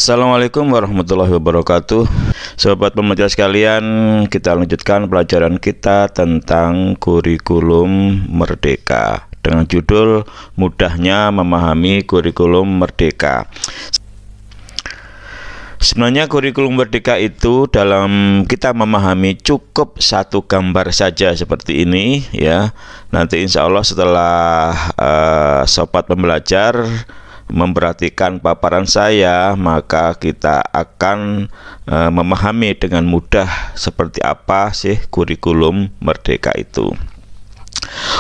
Assalamualaikum warahmatullahi wabarakatuh. Sobat pembelajar sekalian, kita lanjutkan pelajaran kita tentang kurikulum merdeka dengan judul Mudahnya Memahami Kurikulum Merdeka. Sebenarnya kurikulum merdeka itu dalam kita memahami cukup satu gambar saja seperti ini ya. Nanti insya Allah setelah sobat pembelajar memperhatikan paparan saya, maka kita akan memahami dengan mudah seperti apa sih kurikulum merdeka itu.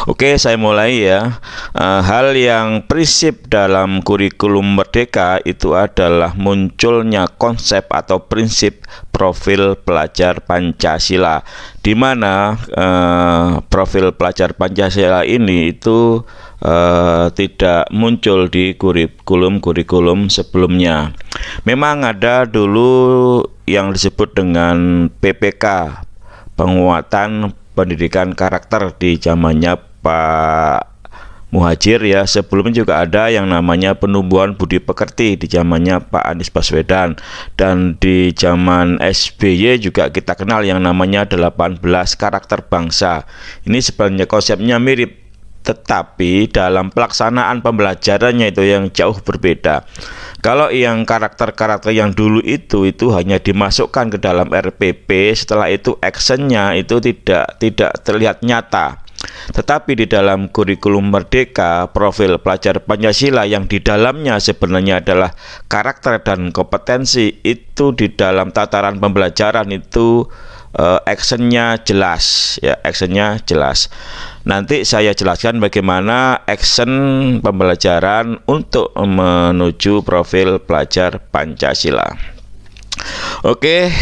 Oke, saya mulai ya. Hal yang prinsip dalam kurikulum merdeka itu adalah munculnya konsep atau prinsip profil pelajar Pancasila, di mana profil pelajar Pancasila ini itu tidak muncul di kurikulum sebelumnya. Memang ada dulu yang disebut dengan PPK, penguatan pendidikan karakter di zamannya Pak Muhadjir ya. Sebelumnya juga ada yang namanya penumbuhan budi pekerti di zamannya Pak Anies Baswedan, dan di zaman SBY juga kita kenal yang namanya 18 karakter bangsa. Ini sebenarnya konsepnya mirip, tetapi dalam pelaksanaan pembelajarannya itu yang jauh berbeda. Kalau yang karakter-karakter yang dulu itu hanya dimasukkan ke dalam RPP, setelah itu actionnya itu tidak terlihat nyata. Tetapi di dalam kurikulum merdeka, profil pelajar Pancasila yang di dalamnya sebenarnya adalah karakter dan kompetensi, itu di dalam tataran pembelajaran itu actionnya jelas ya, actionnya jelas. Nanti saya jelaskan bagaimana action pembelajaran untuk menuju profil pelajar Pancasila. Oke,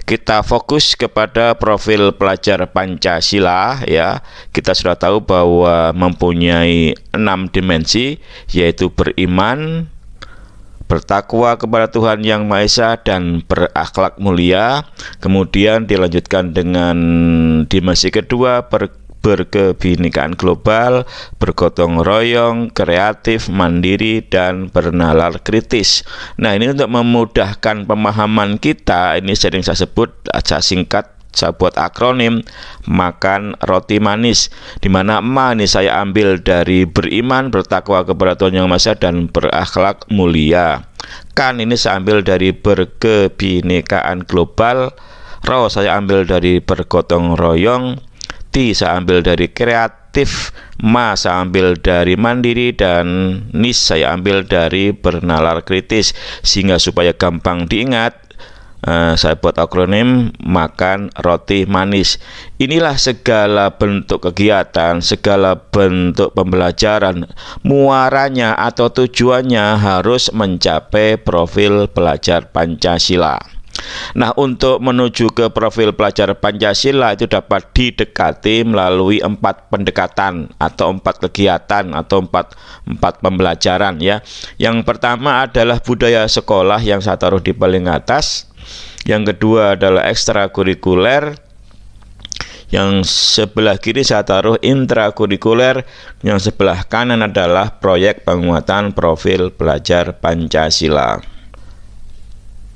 kita fokus kepada profil pelajar Pancasila ya. Kita sudah tahu bahwa mempunyai 6 dimensi, yaitu beriman, bertakwa kepada Tuhan Yang Maha Esa, dan berakhlak mulia. Kemudian dilanjutkan dengan dimensi kedua, berkebinekaan global, bergotong royong, kreatif, mandiri, dan bernalar kritis. Nah, ini untuk memudahkan pemahaman kita, ini sering saya sebut, saya singkat, saya buat akronim makan roti manis, di mana ma ini saya ambil dari beriman, bertakwa kepada Tuhan Yang Maha Esa, dan berakhlak mulia. Kan ini saya ambil dari berkebinekaan global, ro saya ambil dari bergotong royong, ti saya ambil dari kreatif, ma saya ambil dari mandiri, dan nis saya ambil dari bernalar kritis. Sehingga supaya gampang diingat, saya buat akronim makan roti manis. Inilah segala bentuk kegiatan, segala bentuk pembelajaran, muaranya atau tujuannya harus mencapai profil pelajar Pancasila. Nah, untuk menuju ke profil pelajar Pancasila itu dapat didekati melalui 4 pendekatan atau 4 kegiatan atau 4 pembelajaran ya. Yang pertama adalah budaya sekolah yang saya taruh di paling atas. Yang kedua adalah ekstrakurikuler. Yang sebelah kiri saya taruh intrakurikuler. Yang sebelah kanan adalah proyek penguatan profil pelajar Pancasila.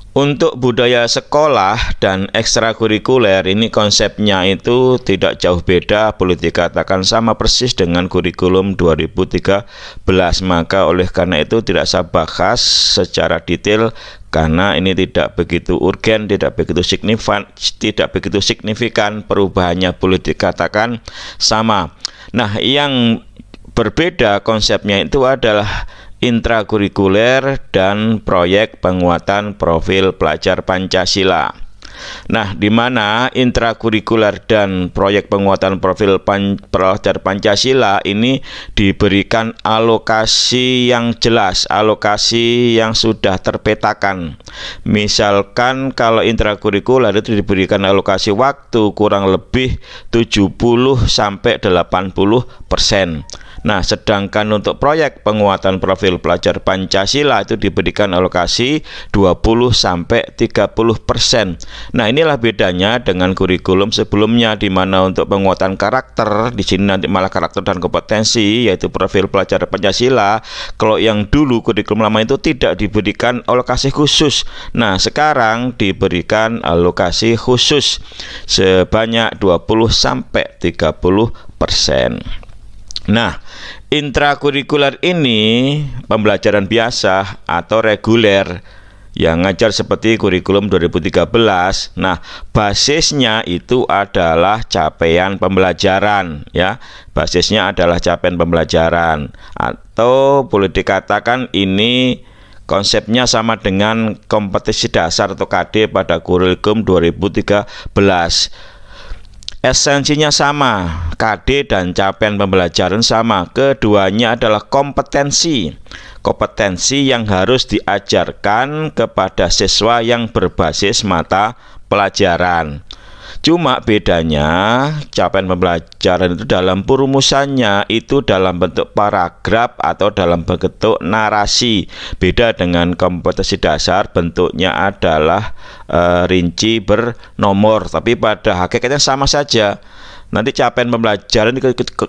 Untuk budaya sekolah dan ekstrakurikuler ini konsepnya itu tidak jauh beda, boleh dikatakan sama persis dengan kurikulum 2013. Maka oleh karena itu tidak saya bahas secara detail, karena ini tidak begitu urgen, tidak begitu signifikan perubahannya, boleh dikatakan sama. Nah, yang berbeda konsepnya itu adalah intrakurikuler dan proyek penguatan profil pelajar Pancasila. Nah, di mana intrakurikuler dan proyek penguatan profil pelajar Pancasila ini diberikan alokasi yang jelas, alokasi yang sudah terpetakan. Misalkan kalau intrakurikuler itu diberikan alokasi waktu kurang lebih 70-80%. Nah, sedangkan untuk proyek penguatan profil pelajar Pancasila itu diberikan alokasi 20-30%. Nah, inilah bedanya dengan kurikulum sebelumnya, di mana untuk penguatan karakter di sini nanti malah karakter dan kompetensi, yaitu profil pelajar Pancasila. Kalau yang dulu kurikulum lama itu tidak diberikan alokasi khusus. Nah, sekarang diberikan alokasi khusus sebanyak 20-30%. Nah, intrakurikuler ini pembelajaran biasa atau reguler yang ngajar seperti kurikulum 2013. Nah, basisnya itu adalah capaian pembelajaran, ya. Basisnya adalah capaian pembelajaran, atau boleh dikatakan ini konsepnya sama dengan kompetisi dasar atau KD pada kurikulum 2013. Esensinya sama, KD dan capaian pembelajaran sama. Keduanya adalah kompetensi. Kompetensi yang harus diajarkan kepada siswa yang berbasis mata pelajaran. Cuma bedanya capaian pembelajaran itu dalam perumusannya itu dalam bentuk paragraf atau dalam bentuk narasi. Beda dengan kompetensi dasar, bentuknya adalah rinci bernomor, tapi pada hakikatnya sama saja. Nanti capaian pembelajaran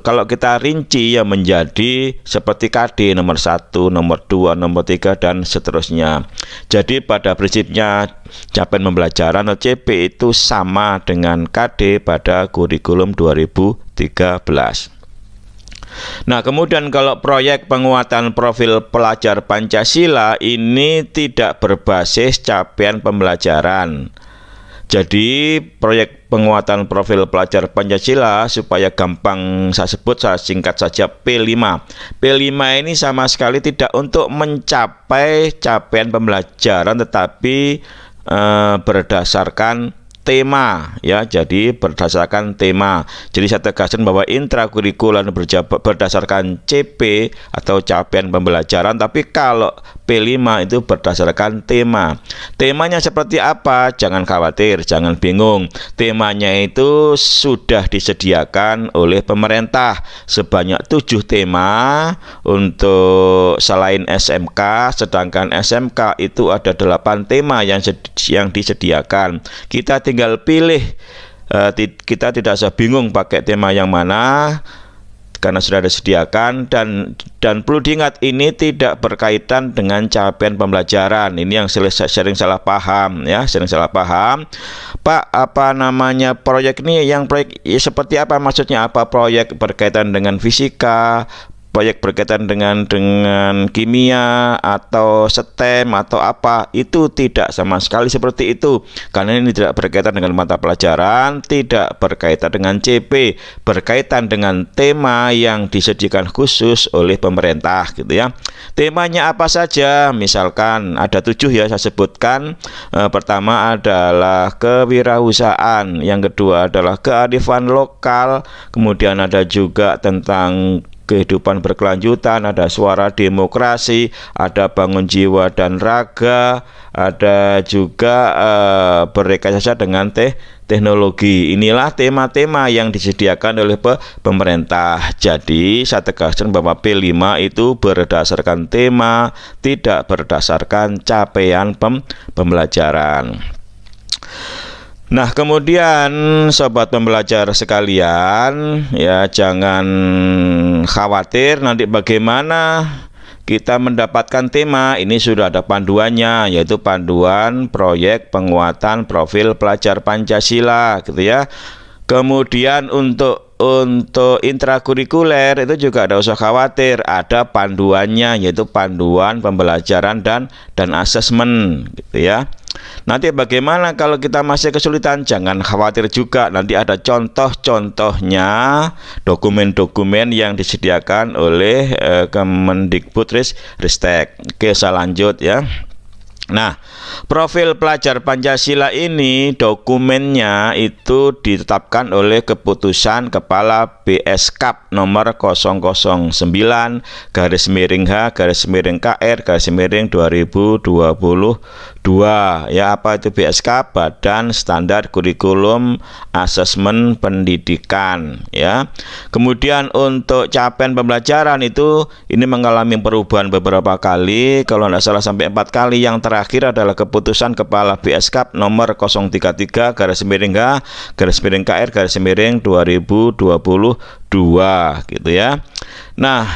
kalau kita rinci ya menjadi seperti KD nomor 1, nomor 2, nomor 3 dan seterusnya. Jadi pada prinsipnya capaian pembelajaran atau CP itu sama dengan KD pada kurikulum 2013. Nah, kemudian kalau proyek penguatan profil pelajar Pancasila ini tidak berbasis capaian pembelajaran. Jadi proyek penguatan profil pelajar Pancasila, supaya gampang saya sebut, saya singkat saja P5. P5 ini sama sekali tidak untuk mencapai capaian pembelajaran, tetapi berdasarkan tema, ya. Jadi berdasarkan tema. Jadi saya tegaskan bahwa intrakurikuler berdasarkan CP atau capaian pembelajaran, tapi kalau P5 itu berdasarkan tema. Temanya seperti apa? Jangan khawatir, jangan bingung. Temanya itu sudah disediakan oleh pemerintah sebanyak 7 tema untuk selain SMK, sedangkan SMK itu ada 8 tema yang disediakan. Kita tinggal pilih, kita tidak usah bingung pakai tema yang mana karena sudah disediakan, dan perlu diingat ini tidak berkaitan dengan capaian pembelajaran. Ini yang sering salah paham, ya, sering salah paham. Pak, apa namanya proyek ini? Yang proyek ya, seperti apa maksudnya? Apa proyek berkaitan dengan fisika, proyek berkaitan dengan kimia atau STEM atau apa? Itu tidak sama sekali seperti itu, karena ini tidak berkaitan dengan mata pelajaran, tidak berkaitan dengan CP, berkaitan dengan tema yang disediakan khusus oleh pemerintah, gitu ya. Temanya apa saja? Misalkan ada 7 ya, saya sebutkan. Pertama adalah kewirausahaan, yang kedua adalah kearifan lokal, kemudian ada juga tentang kehidupan berkelanjutan, ada suara demokrasi, ada bangun jiwa dan raga, ada juga berrekayasa dengan teknologi. Inilah tema-tema yang disediakan oleh pemerintah. Jadi saya tegaskan bahwa P5 itu berdasarkan tema, tidak berdasarkan capaian pembelajaran. Nah, kemudian sobat pembelajar sekalian, ya jangan khawatir nanti bagaimana kita mendapatkan tema. Ini sudah ada panduannya, yaitu panduan proyek penguatan profil pelajar Pancasila, gitu ya. Kemudian untuk intrakurikuler itu juga tidak usah khawatir, ada panduannya, yaitu panduan pembelajaran dan asesmen, gitu ya. Nanti bagaimana kalau kita masih kesulitan? Jangan khawatir juga, nanti ada contoh-contohnya, dokumen-dokumen yang disediakan oleh Kemendikbudristek. Oke, saya lanjut ya. Nah, profil pelajar Pancasila ini dokumennya itu ditetapkan oleh keputusan Kepala BSKAP nomor 009/H/KR/2022 2 ya. Apa itu BSK? Badan Standar Kurikulum Asesmen Pendidikan ya. Kemudian untuk capaian pembelajaran itu ini mengalami perubahan beberapa kali, kalau tidak salah sampai 4 kali. Yang terakhir adalah keputusan Kepala BSK nomor 033/H/KR/2022 gitu ya. Nah,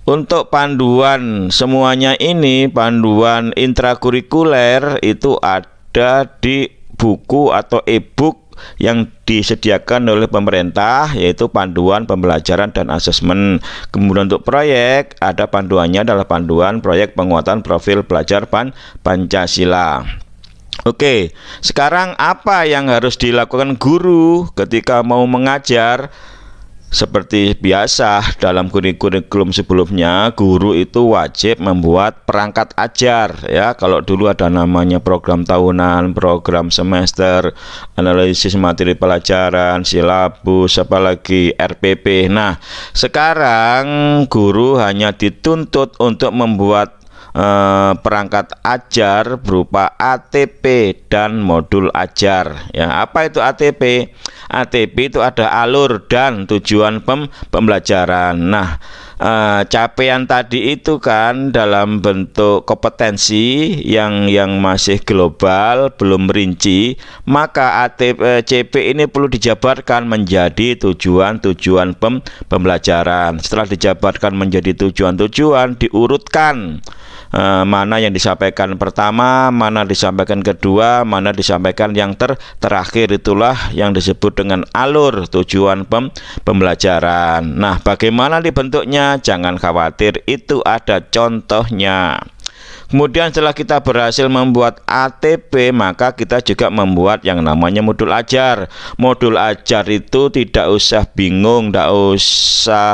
untuk panduan semuanya ini, panduan intrakurikuler itu ada di buku atau e-book yang disediakan oleh pemerintah, yaitu panduan pembelajaran dan asesmen. Kemudian untuk proyek, ada panduannya adalah panduan proyek penguatan profil pelajar Pancasila. Oke, sekarang apa yang harus dilakukan guru ketika mau mengajar? Seperti biasa dalam kurikulum sebelumnya, guru itu wajib membuat perangkat ajar ya. Kalau dulu ada namanya program tahunan, program semester, analisis materi pelajaran, silabus, apalagi RPP. Nah, sekarang guru hanya dituntut untuk membuat perangkat ajar berupa ATP dan modul ajar ya. Apa itu ATP? ATP itu ada alur dan tujuan pembelajaran. Nah, capaian tadi itu kan dalam bentuk kompetensi yang masih global, belum rinci, maka CP ini perlu dijabarkan menjadi tujuan-tujuan pembelajaran. Setelah dijabarkan menjadi tujuan-tujuan, diurutkan mana yang disampaikan pertama, mana disampaikan kedua, mana disampaikan yang terakhir. Itulah yang disebut dengan alur tujuan pembelajaran. Nah, bagaimana dibentuknya? Jangan khawatir, itu ada contohnya. Kemudian setelah kita berhasil membuat ATP, maka kita juga membuat yang namanya modul ajar. Modul ajar itu tidak usah bingung, tidak usah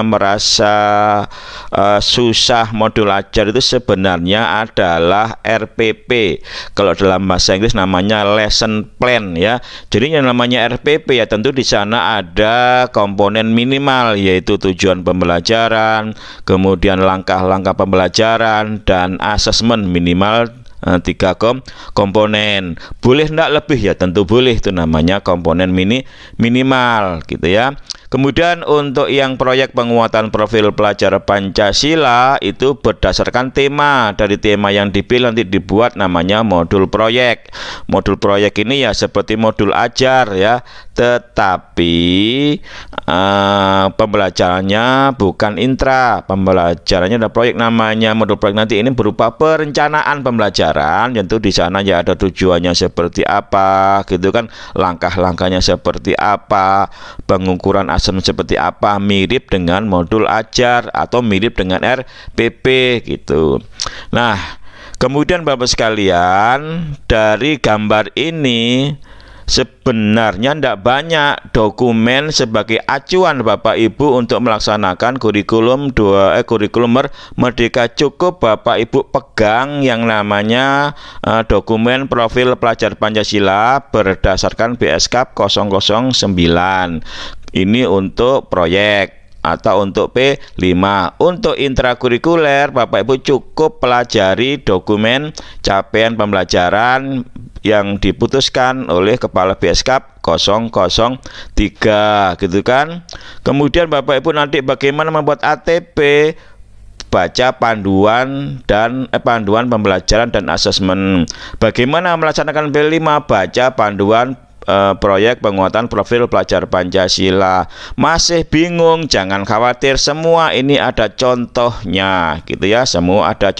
merasa susah. Modul ajar itu sebenarnya adalah RPP. Kalau dalam bahasa Inggris namanya lesson plan ya. Jadi yang namanya RPP ya tentu di sana ada komponen minimal, yaitu tujuan pembelajaran, kemudian langkah-langkah pembelajaran, dan asesmen minimal 3 komponen. Boleh enggak lebih? Ya tentu boleh, itu namanya komponen minimal gitu ya. Kemudian untuk yang proyek penguatan profil pelajar Pancasila itu berdasarkan tema. Dari tema yang dipilih nanti dibuat namanya modul proyek. Modul proyek ini ya seperti modul ajar ya, tetapi pembelajarannya bukan intra, pembelajarannya ada proyek. Namanya modul proyek nanti ini berupa perencanaan pembelajaran, tentu di sana ya ada tujuannya seperti apa gitu kan, langkah-langkahnya seperti apa, pengukuran seperti apa, mirip dengan modul ajar atau mirip dengan RPP gitu. Nah, kemudian Bapak sekalian, dari gambar ini sebenarnya tidak banyak dokumen sebagai acuan Bapak Ibu untuk melaksanakan kurikulum Merdeka. Cukup Bapak Ibu pegang yang namanya dokumen profil pelajar Pancasila berdasarkan BSK 009. Ini untuk proyek atau untuk P5. Untuk intrakurikuler, Bapak Ibu cukup pelajari dokumen capaian pembelajaran yang diputuskan oleh Kepala BSK 003 gitu kan. Kemudian Bapak Ibu nanti bagaimana membuat ATP, baca panduan dan panduan pembelajaran dan asesmen. Bagaimana melaksanakan P5, baca panduan proyek penguatan profil pelajar Pancasila. Masih bingung? Jangan khawatir, semua ini ada contohnya gitu ya, semua ada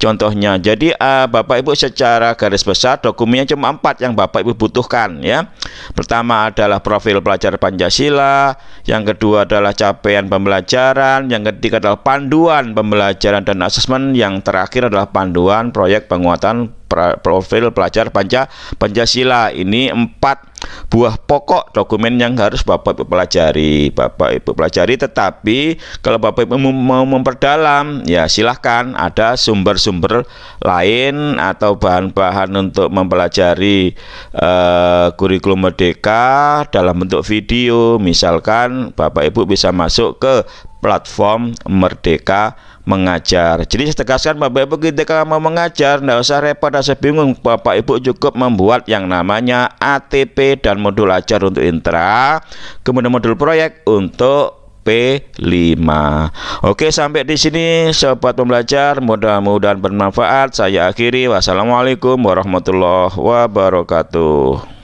contohnya. Jadi Bapak Ibu secara garis besar dokumennya cuma 4 yang Bapak Ibu butuhkan ya. Pertama adalah profil pelajar Pancasila, yang kedua adalah capaian pembelajaran, yang ketiga adalah panduan pembelajaran dan asesmen, yang terakhir adalah panduan proyek penguatan profil pelajar Pancasila. Ini 4 buah pokok dokumen yang harus Bapak Ibu pelajari. Tetapi kalau Bapak Ibu mau memperdalam, ya silahkan, ada sumber-sumber lain atau bahan-bahan untuk mempelajari kurikulum Merdeka dalam bentuk video. Misalkan Bapak Ibu bisa masuk ke platform Merdeka mengajar. Jadi saya tegaskan Bapak Ibu, ketika mau mengajar tidak usah repot, tidak usah bingung. Bapak Ibu cukup membuat yang namanya ATP dan modul ajar untuk intra, kemudian modul proyek untuk P5. Oke, sampai di sini sobat pembelajar, mudah-mudahan bermanfaat. Saya akhiri. Wassalamualaikum warahmatullahi wabarakatuh.